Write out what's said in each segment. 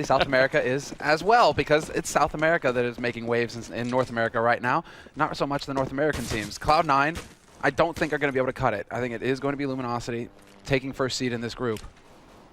South America is as well, because it's South America that is making waves in North America right now. Not so much the North American teams. Cloud9, I don't think are going to be able to cut it. I think it is going to be Luminosity taking first seed in this group.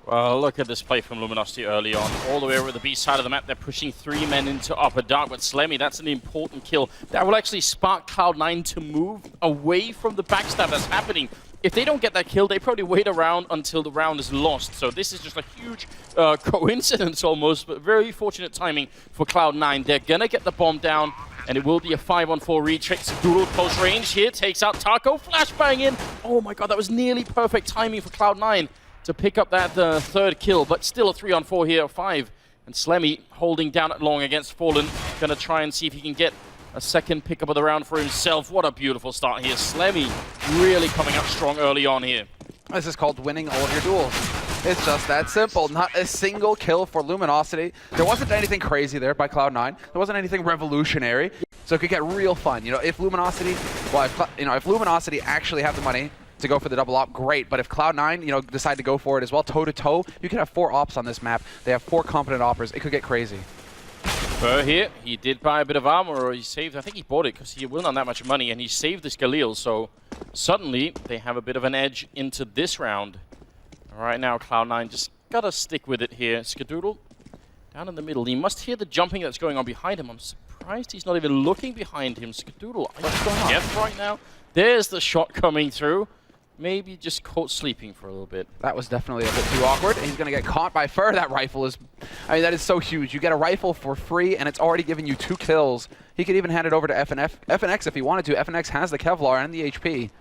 Well, look at this play from Luminosity early on. All the way over the B side of the map, they're pushing 3 men into Upper Dark, but Slemmy, that's an important kill. That will actually spark Cloud9 to move away from the backstab that's happening. If they don't get that kill, they probably wait around until the round is lost. So this is just a huge coincidence almost, but very fortunate timing for Cloud9. They're gonna get the bomb down, and it will be a 5-on-4 retake. Doodle close range here, takes out Taco, flashbang in. Oh my god, that was nearly perfect timing for Cloud9 to pick up that third kill, but still a 3-on-4 here, 5. And Slemmy holding down at long against Fallen, gonna try and see if he can get a second pickup of the round for himself. What a beautiful start here. Slemmy really coming up strong early on here. This is called winning all of your duels. It's just that simple. Not a single kill for Luminosity. There wasn't anything crazy there by Cloud9. There wasn't anything revolutionary. So it could get real fun. You know, if Luminosity, well, if Luminosity actually have the money to go for the double op, great. But if Cloud9, you know, decide to go for it as well, toe to toe, you can have 4 ops on this map. They have 4 competent oppers. It could get crazy. Fur here, he did buy a bit of armor, or he saved, I think he bought it because he wasn't on that much money, and he saved this Galil, so suddenly they have a bit of an edge into this round. Right now, Cloud9 just gotta stick with it here. Skadoodle down in the middle. He must hear the jumping that's going on behind him. I'm surprised he's not even looking behind him. Skadoodle, what's going on? Death right now. There's the shot coming through. Maybe just caught sleeping for a little bit. That was definitely a bit too awkward. He's going to get caught by Fur. That rifle is, I mean, that is so huge. You get a rifle for free, and it's already giving you 2 kills. He could even hand it over to FNX if he wanted to. FNX has the Kevlar and the HP.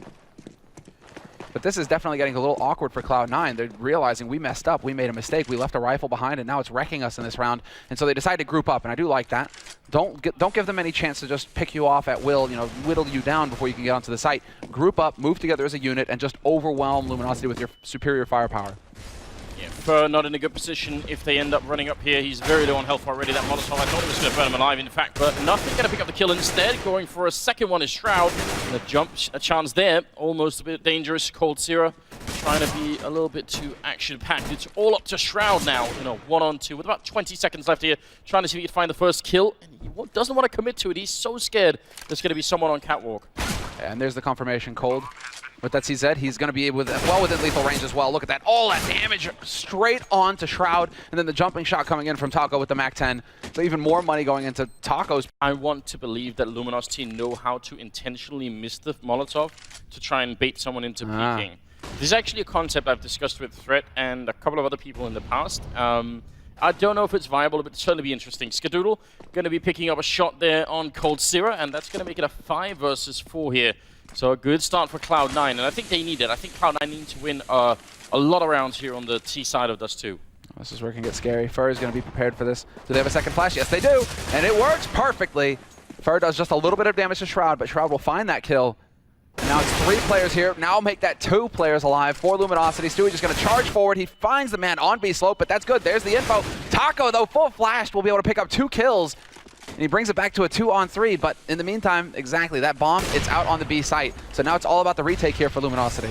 But this is definitely getting a little awkward for Cloud9. They're realizing we messed up. We made a mistake. We left a rifle behind, and now it's wrecking us in this round. And so they decide to group up, and I do like that. Don't give them any chance to just pick you off at will, you know, whittle you down before you can get onto the site. Group up, move together as a unit, and just overwhelm Luminosity with your superior firepower. Yeah, Fur not in a good position if they end up running up here. He's very low on health already. That Molotov, I thought it was going to burn him alive, in fact, but nothing going to pick up the kill instead. Going for a second one is Shroud. And the jump chance there, almost a bit dangerous. Cold Sierra trying to be a little bit too action-packed. It's all up to Shroud now, you know, 1-on-2 with about 20 seconds left here, trying to see if he can find the first kill. And he doesn't want to commit to it. He's so scared there's going to be someone on Catwalk. And there's the confirmation, Cold. With that CZ, he's going to be well within lethal range as well. Look at that. All that damage straight on to Shroud. And then the jumping shot coming in from Taco with the MAC-10. So even more money going into Taco's. I want to believe that Luminosity know how to intentionally miss the Molotov to try and bait someone into peeking. This is actually a concept I've discussed with Threat and a couple of other people in the past. I don't know if it's viable, but it'll certainly be interesting. Skadoodle going to be picking up a shot there on Cold Sierra, and that's going to make it a 5 versus 4 here. So a good start for Cloud9, and I think they need it. I think Cloud9 need to win a lot of rounds here on the T side of Dust2. This is where it can get scary. Fur is going to be prepared for this. Do they have a second flash? Yes, they do, and it works perfectly. Fur does just a little bit of damage to Shroud, but Shroud will find that kill. And now it's 3 players here. Now make that 2 players alive for Luminosity. Stewie just going to charge forward. He finds the man on B slope, but that's good. There's the info. Taco, though, full flashed, will be able to pick up 2 kills. And he brings it back to a 2-on-3, but in the meantime, exactly, that bomb, it's out on the B site. So now it's all about the retake here for Luminosity.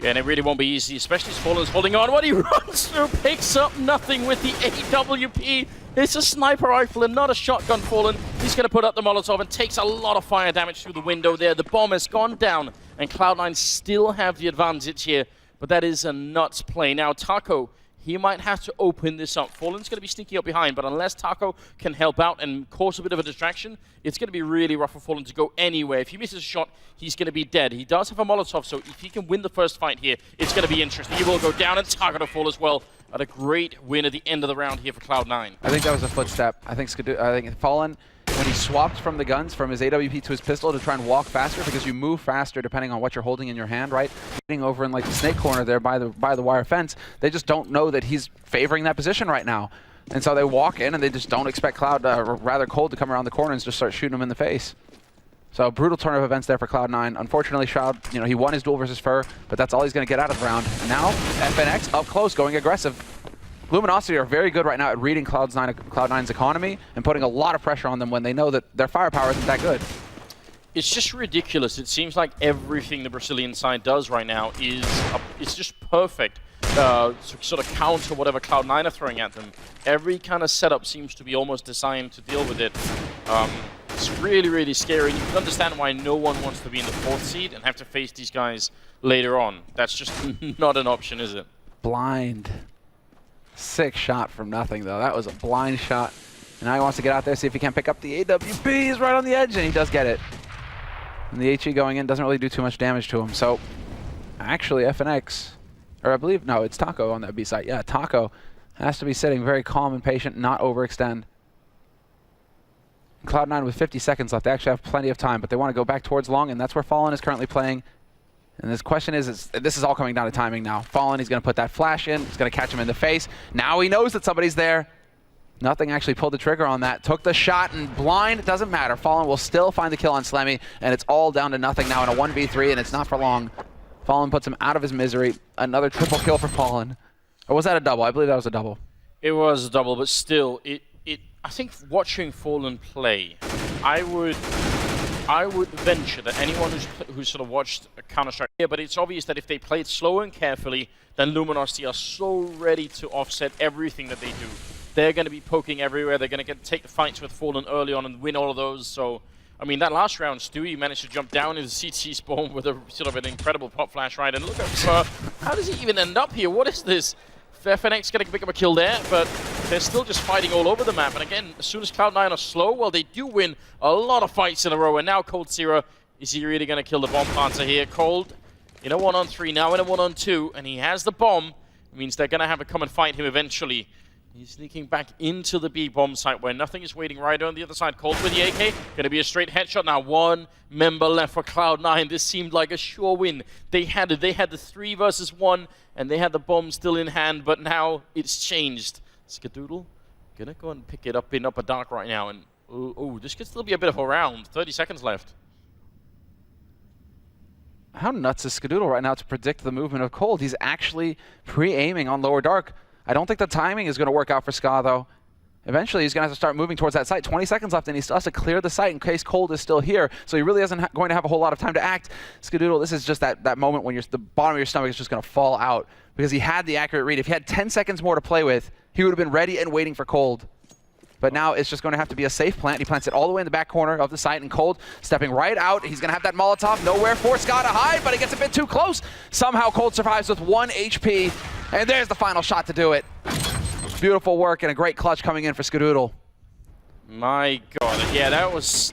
Yeah, and it really won't be easy, especially as Fallen's holding on. What he runs through, picks up nothing with the AWP. It's a sniper rifle and not a shotgun. Fallen. He's going to put up the Molotov and takes a lot of fire damage through the window there. The bomb has gone down, and Cloud9 still have the advantage here, but that is a nuts play. Now, Taco, he might have to open this up. Fallen's going to be sneaking up behind, but unless Taco can help out and cause a bit of a distraction, it's going to be really rough for Fallen to go anywhere. If he misses a shot, he's going to be dead. He does have a Molotov, so if he can win the first fight here, it's going to be interesting. He will go down and Taco to fall as well. At a great win at the end of the round here for Cloud9. I think that was a footstep. I think Fallen, when he swapped from the guns, from his AWP to his pistol to try and walk faster, because you move faster depending on what you're holding in your hand, right? Getting over in like the snake corner there by the wire fence, they just don't know that he's favoring that position right now. And so they walk in and they just don't expect Cold to come around the corner and just start shooting him in the face. So brutal turn of events there for Cloud9. Unfortunately, Shroud, you know, he won his duel versus Fur, but that's all he's going to get out of the round. Now, FNX up close, going aggressive. Luminosity are very good right now at reading Cloud9's economy and putting a lot of pressure on them when they know that their firepower isn't that good. It's just ridiculous. It seems like everything the Brazilian side does right now is it's just perfect. sort of counter whatever Cloud9 are throwing at them. Every kind of setup seems to be almost designed to deal with it. It's really, really scary. You can understand why no one wants to be in the 4th seed and have to face these guys later on. That's just not an option, is it? Blind. Sick shot from nothing, though. That was a blind shot. And now he wants to get out there, see if he can pick up the AWP. He's right on the edge, and he does get it. And the HE going in doesn't really do too much damage to him. So, actually, FNX, or I believe, no, it's Taco on that B site. Yeah, Taco has to be sitting very calm and patient, not overextend. Cloud9 with 50 seconds left. They actually have plenty of time, but they want to go back towards long, and that's where Fallen is currently playing. And this question is this is all coming down to timing now. Fallen, he's going to put that flash in. He's going to catch him in the face. Now he knows that somebody's there. Nothing actually pulled the trigger on that. Took the shot, and blind, it doesn't matter. Fallen will still find the kill on Slemmy, and it's all down to nothing now in a 1v3, and it's not for long. Fallen puts him out of his misery. Another triple kill for Fallen. Or was that a double? I believe that was a double. It was a double, but still, I think watching Fallen play, I would venture that anyone who's sort of watched Counter-Strike here, but it's obvious that if they played slow and carefully, then Luminosity are so ready to offset everything that they do. They're going to be poking everywhere. They're going to take the fights with Fallen early on and win all of those. So, I mean, that last round, Stewie managed to jump down into CT spawn with a sort of an incredible pop flash, right? And look at how does he even end up here? What is this? FNX going to pick up a kill there, but they're still just fighting all over the map. And again, as soon as Cloud9 are slow, well, they do win a lot of fights in a row. And now Cold Zero, is he really going to kill the bomb planter here? Cold in a 1-on-3, now in a 1-on-2, and he has the bomb. It means they're going to have to come and fight him eventually. He's sneaking back into the B bomb site where nothing is waiting right on the other side. Cold with the AK. Going to be a straight headshot now. One member left for Cloud9. This seemed like a sure win. They had it. They had the 3 versus 1, and they had the bomb still in hand, but now it's changed. Skadoodle going to go and pick it up in Upper Dark right now. And oh, this could still be a bit of a round. 30 seconds left. How nuts is Skadoodle right now to predict the movement of Cold? He's actually pre-aiming on Lower Dark. I don't think the timing is going to work out for Ska, though. Eventually, he's going to have to start moving towards that site. 20 seconds left, and he still has to clear the site in case Cold is still here. So he really isn't going to have a whole lot of time to act. Skadoodle, this is just that moment when the bottom of your stomach is just going to fall out because he had the accurate read. If he had 10 seconds more to play with, he would have been ready and waiting for Cold. But now it's just going to have to be a safe plant. He plants it all the way in the back corner of the site, and Cold stepping right out. He's going to have that Molotov. Nowhere for Ska to hide, but he gets a bit too close. Somehow Cold survives with 1 HP, and there's the final shot to do it. Beautiful work and a great clutch coming in for Skadoodle. My God, yeah,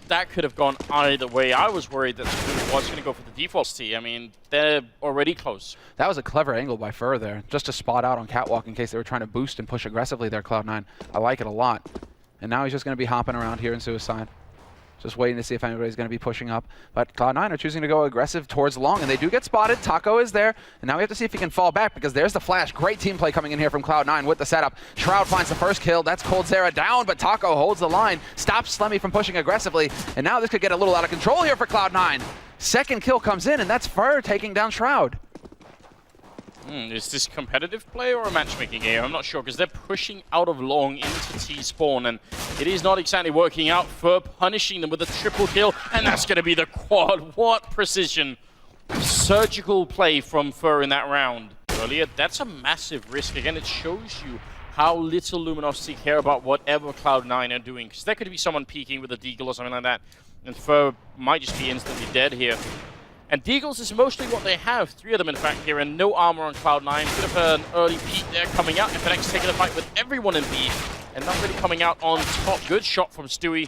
that could have gone either way. I was worried that Skadoodle was going to go for the default T. I mean, they're already close. That was a clever angle by Fur there, just to spot out on Catwalk in case they were trying to boost and push aggressively there, Cloud9. I like it a lot. And now he's just going to be hopping around here in Suicide. Just waiting to see if anybody's going to be pushing up. But Cloud9 are choosing to go aggressive towards long, and they do get spotted. Taco is there, and now we have to see if he can fall back because there's the flash. Great team play coming in here from Cloud9 with the setup. Shroud finds the first kill. That's Cold Zera down, but Taco holds the line, stops Slemmy from pushing aggressively, and now this could get a little out of control here for Cloud9. Second kill comes in, and that's Fur taking down Shroud. Is this competitive play or a matchmaking game? I'm not sure, because they're pushing out of long into T-spawn, and it is not exactly working out. Fur punishing them with a triple kill, and that's going to be the quad. What precision. Surgical play from Fur in that round. Earlier, that's a massive risk. Again, it shows you how little Luminosity care about whatever Cloud9 are doing, because there could be someone peeking with a deagle or something like that, and Fur might just be instantly dead here. And Deagles is mostly what they have, 3 of them in fact here, and no armor on Cloud9. Bit of an early peek there coming out. FNX taking the fight with everyone in B, and not really coming out on top. Good shot from Stewie,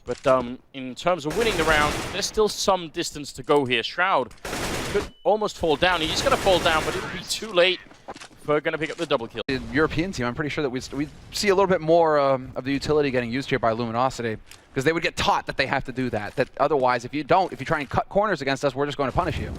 but in terms of winning the round, there's still some distance to go here. Shroud could almost fall down. He's going to fall down, but it'll be too late. We're going to pick up the double kill. The European team, I'm pretty sure that we see a little bit more of the utility getting used here by Luminosity, because they would get taught that they have to do that. That otherwise, if you try and cut corners against us, we're just going to punish you.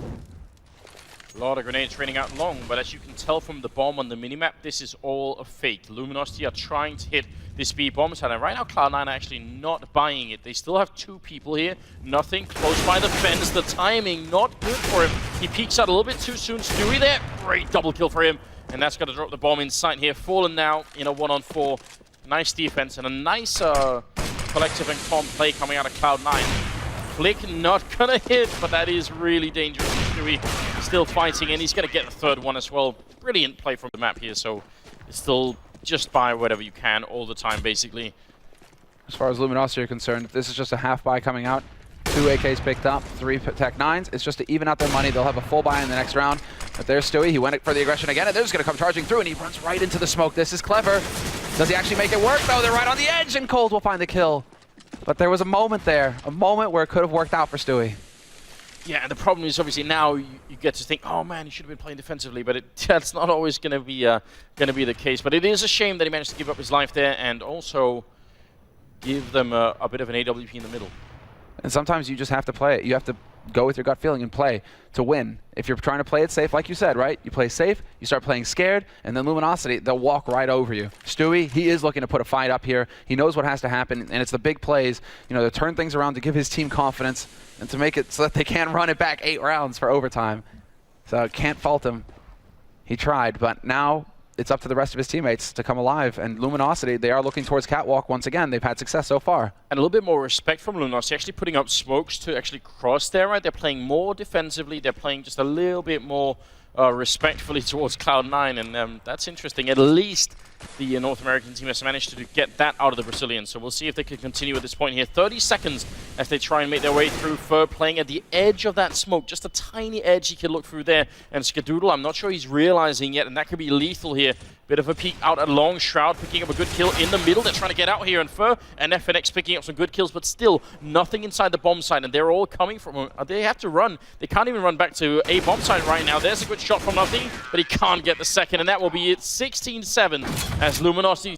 A lot of grenades raining out long, but as you can tell from the bomb on the minimap, this is all a fake. Luminosity are trying to hit this B bomb site, and right now Cloud9 are actually not buying it. They still have 2 people here, nothing close by the fence. The timing not good for him. He peeks out a little bit too soon. Stewie there, great double kill for him. And that's going to drop the bomb in sight here. Fallen now in a 1-on-4. Nice defense and a nice collective and calm play coming out of Cloud9. Flick not going to hit, but that is really dangerous. Stewie still fighting, and he's going to get the 3rd one as well. brilliant play from the map here, so it's still just buy whatever you can all the time, basically. As far as Luminosity are concerned, this is just a half buy coming out. 2 AKs picked up, 3 Tech 9s. It's just to even out their money. They'll have a full buy in the next round. But there's Stewie. He went for the aggression again, and they're just going to come charging through, and he runs right into the smoke. This is clever. Does he actually make it work? No, they're right on the edge, and Cold will find the kill. But there was a moment there, a moment where it could have worked out for Stewie. Yeah, and the problem is obviously now you get to think, oh man, he should have been playing defensively, but that's not always going to be the case. But it is a shame that he managed to give up his life there, and also give them a bit of an AWP in the middle. And sometimes you just have to play it. You have to go with your gut feeling and play to win. If you're trying to play it safe, like you said, right? You play safe, you start playing scared, and then Luminosity, they'll walk right over you. Stewie, he is looking to put a fight up here. He knows what has to happen, and it's the big plays, you know, to turn things around, to give his team confidence, and to make it so that they can run it back 8 rounds for overtime. So can't fault him. He tried, but now it's up to the rest of his teammates to come alive. And Luminosity, they are looking towards Catwalk once again. They've had success so far. And a little bit more respect from Luminosity, actually putting up smokes to actually cross there, right? They're playing more defensively. They're playing just a little bit more respectfully towards Cloud9, and that's interesting. At least the North American team has managed to get that out of the Brazilians, so we'll see if they can continue at this point here. 30 seconds as they try and make their way through. Fur playing at the edge of that smoke, just a tiny edge he can look through there. And Skadoodle, I'm not sure he's realizing yet, and that could be lethal here. Bit of a peek out at Long Shroud, picking up a good kill in the middle. They're trying to get out here, and Fur and FNX picking up some good kills, but still nothing inside the bomb site, and they're all coming from... They have to run. They can't even run back to a bomb site right now. There's a good shot from Nothing, but he can't get the second, and that will be it. 16-7 as Luminosity